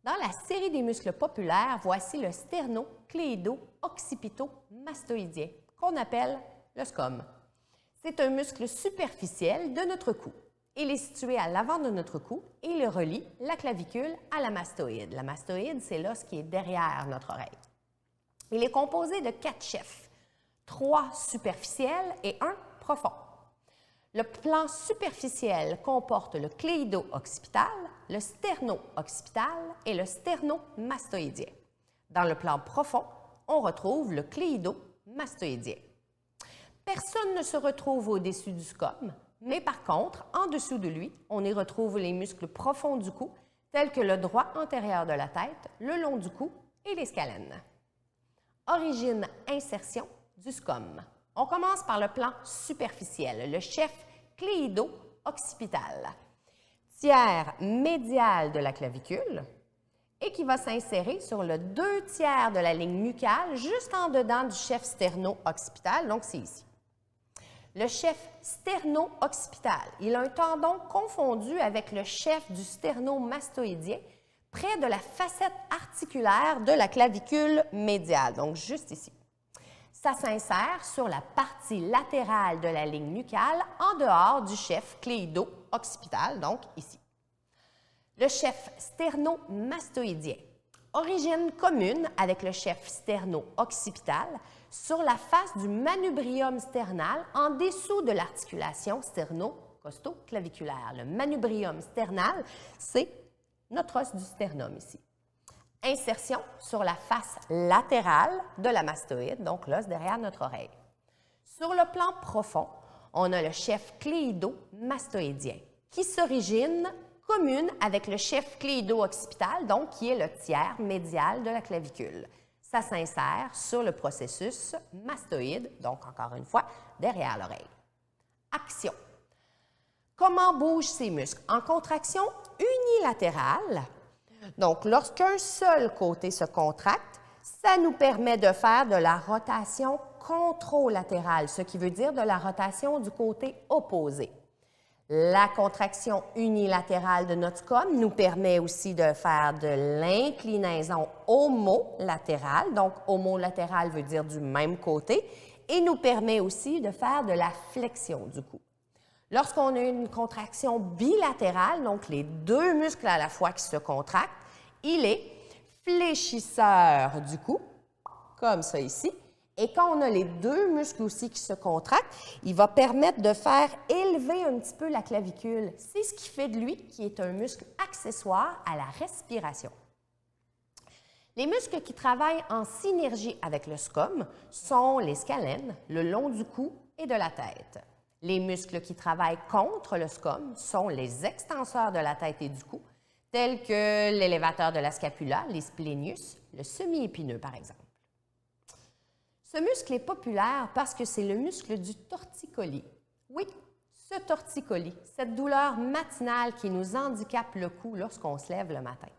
Dans la série des muscles populaires, voici le sternocléido-occipito-mastoïdien, qu'on appelle le SCOM. C'est un muscle superficiel de notre cou. Il est situé à l'avant de notre cou et il relie la clavicule à la mastoïde. La mastoïde, c'est l'os qui est derrière notre oreille. Il est composé de 4 chefs, 3 superficiels et 1 profond. Le plan superficiel comporte le cléido-occipital, le sterno-occipital et le sternomastoïdien. Dans le plan profond, on retrouve le cléido-mastoïdien. Personne ne se retrouve au-dessus du SCOM, mais par contre, en dessous de lui, on y retrouve les muscles profonds du cou, tels que le droit antérieur de la tête, le long du cou et les scalènes. Origine-insertion du SCOM. On commence par le plan superficiel, le chef cléido-occipital, tiers médial de la clavicule et qui va s'insérer sur le 2/3 de la ligne mucale jusqu'en dedans du chef sterno-occipital, donc c'est ici. Le chef sterno-occipital, il a un tendon confondu avec le chef du sternomastoïdien près de la facette articulaire de la clavicule médiale, donc juste ici. Ça s'insère sur la partie latérale de la ligne mucale en dehors du chef cléido-occipital, donc ici. Le chef sternomastoïdien, origine commune avec le chef sterno-occipital sur la face du manubrium sternal en dessous de l'articulation sterno-costo-claviculaire. Le manubrium sternal, c'est notre os du sternum ici. Insertion sur la face latérale de la mastoïde, donc l'os derrière notre oreille. Sur le plan profond, on a le chef cléido-mastoïdien qui s'origine commune avec le chef cléido-occipital, donc qui est le tiers médial de la clavicule. Ça s'insère sur le processus mastoïde, donc encore une fois, derrière l'oreille. Action. Comment bougent ces muscles? En contraction unilatérale, donc lorsqu'un seul côté se contracte, ça nous permet de faire de la rotation contralatérale, ce qui veut dire de la rotation du côté opposé. La contraction unilatérale de notre SCOM nous permet aussi de faire de l'inclinaison homolatérale, donc homolatérale veut dire du même côté, et nous permet aussi de faire de la flexion du cou. Lorsqu'on a une contraction bilatérale, donc les 2 muscles à la fois qui se contractent, il est fléchisseur du cou, comme ça ici. Et quand on a les 2 muscles aussi qui se contractent, il va permettre de faire élever un petit peu la clavicule. C'est ce qui fait de lui qui est un muscle accessoire à la respiration. Les muscles qui travaillent en synergie avec le SCOM sont les scalènes, le long du cou et de la tête. Les muscles qui travaillent contre le SCOM sont les extenseurs de la tête et du cou, tels que l'élévateur de la scapula, les splénius, le semi-épineux par exemple. Ce muscle est populaire parce que c'est le muscle du torticolis. Oui, ce torticolis, cette douleur matinale qui nous handicape le cou lorsqu'on se lève le matin.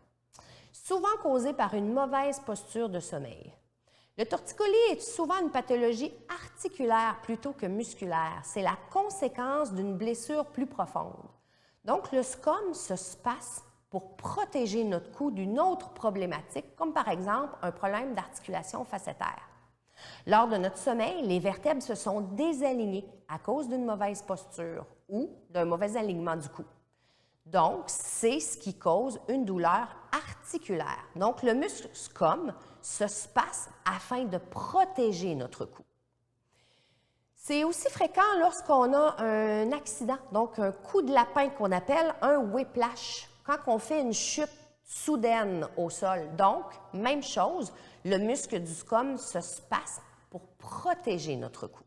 Souvent causée par une mauvaise posture de sommeil. Le torticolis est souvent une pathologie articulaire plutôt que musculaire. C'est la conséquence d'une blessure plus profonde. Donc, le SCOM se passe pour protéger notre cou d'une autre problématique, comme par exemple un problème d'articulation facétaire. Lors de notre sommeil, les vertèbres se sont désalignées à cause d'une mauvaise posture ou d'un mauvais alignement du cou. Donc, c'est ce qui cause une douleur articulaire. Donc, le muscle SCOM se spasse afin de protéger notre cou. C'est aussi fréquent lorsqu'on a un accident, donc un coup de lapin qu'on appelle un whiplash, quand on fait une chute soudaine au sol. Donc, même chose, le muscle du SCOM se spasse pour protéger notre cou.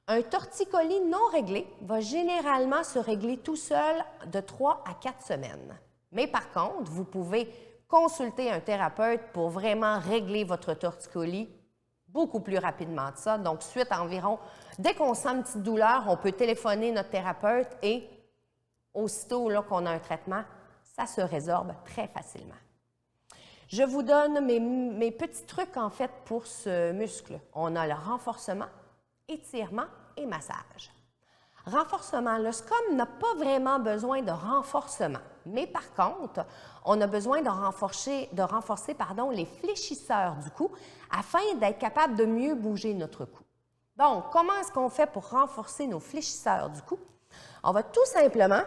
Un torticolis non réglé va généralement se régler tout seul de 3 à 4 semaines. Mais par contre, vous pouvez consulter un thérapeute pour vraiment régler votre torticolis beaucoup plus rapidement que ça. Donc, suite à environ, dès qu'on sent une petite douleur, on peut téléphoner notre thérapeute et aussitôt qu'on a un traitement, ça se résorbe très facilement. Je vous donne mes petits trucs en fait pour ce muscle. On a le renforcement, étirement et massage. Renforcement, le SCOM n'a pas vraiment besoin de renforcement, mais par contre, on a besoin de renforcer les fléchisseurs du cou afin d'être capable de mieux bouger notre cou. Donc, comment est-ce qu'on fait pour renforcer nos fléchisseurs du cou? On va tout simplement,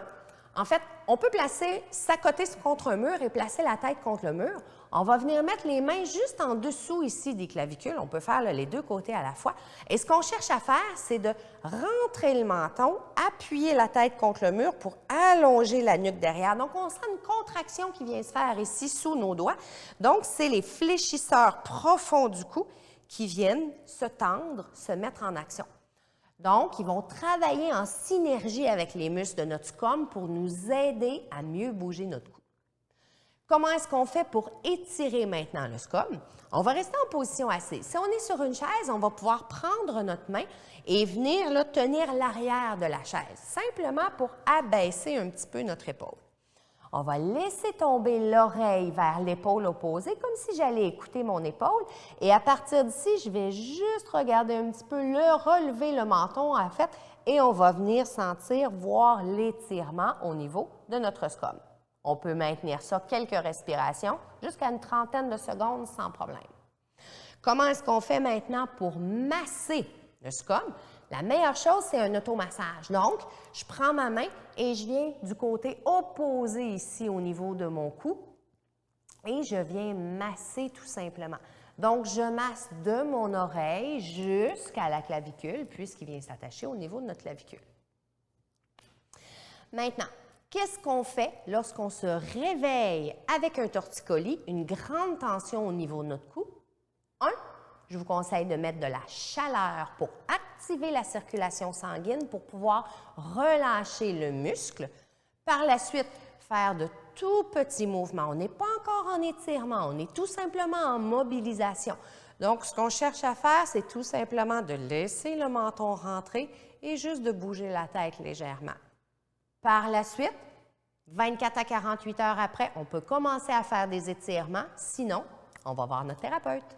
en fait, on peut placer sa côté contre un mur et placer la tête contre le mur. On va venir mettre les mains juste en dessous ici des clavicules. On peut faire là, les deux côtés à la fois. Et ce qu'on cherche à faire, c'est de rentrer le menton, appuyer la tête contre le mur pour allonger la nuque derrière. Donc, on sent une contraction qui vient se faire ici sous nos doigts. Donc, c'est les fléchisseurs profonds du cou qui viennent se tendre, se mettre en action. Donc, ils vont travailler en synergie avec les muscles de notre SCOM pour nous aider à mieux bouger notre cou. Comment est-ce qu'on fait pour étirer maintenant le SCOM? On va rester en position assise. Si on est sur une chaise, on va pouvoir prendre notre main et venir là, tenir l'arrière de la chaise, simplement pour abaisser un petit peu notre épaule. On va laisser tomber l'oreille vers l'épaule opposée, comme si j'allais écouter mon épaule. Et à partir d'ici, je vais juste regarder un petit peu, relever le menton, en fait, et on va venir sentir, voir l'étirement au niveau de notre SCOM. On peut maintenir ça quelques respirations, jusqu'à une trentaine de secondes sans problème. Comment est-ce qu'on fait maintenant pour masser le SCOM? La meilleure chose, c'est un automassage. Donc, je prends ma main et je viens du côté opposé ici au niveau de mon cou et je viens masser tout simplement. Donc, je masse de mon oreille jusqu'à la clavicule puisqu'il vient s'attacher au niveau de notre clavicule. Maintenant, qu'est-ce qu'on fait lorsqu'on se réveille avec un torticolis, une grande tension au niveau de notre cou? Je vous conseille de mettre de la chaleur pour activer la circulation sanguine pour pouvoir relâcher le muscle. Par la suite, faire de tout petits mouvements. On n'est pas encore en étirement, on est tout simplement en mobilisation. Donc, ce qu'on cherche à faire, c'est tout simplement de laisser le menton rentrer et juste de bouger la tête légèrement. Par la suite, 24 à 48 heures après, on peut commencer à faire des étirements. Sinon, on va voir notre thérapeute.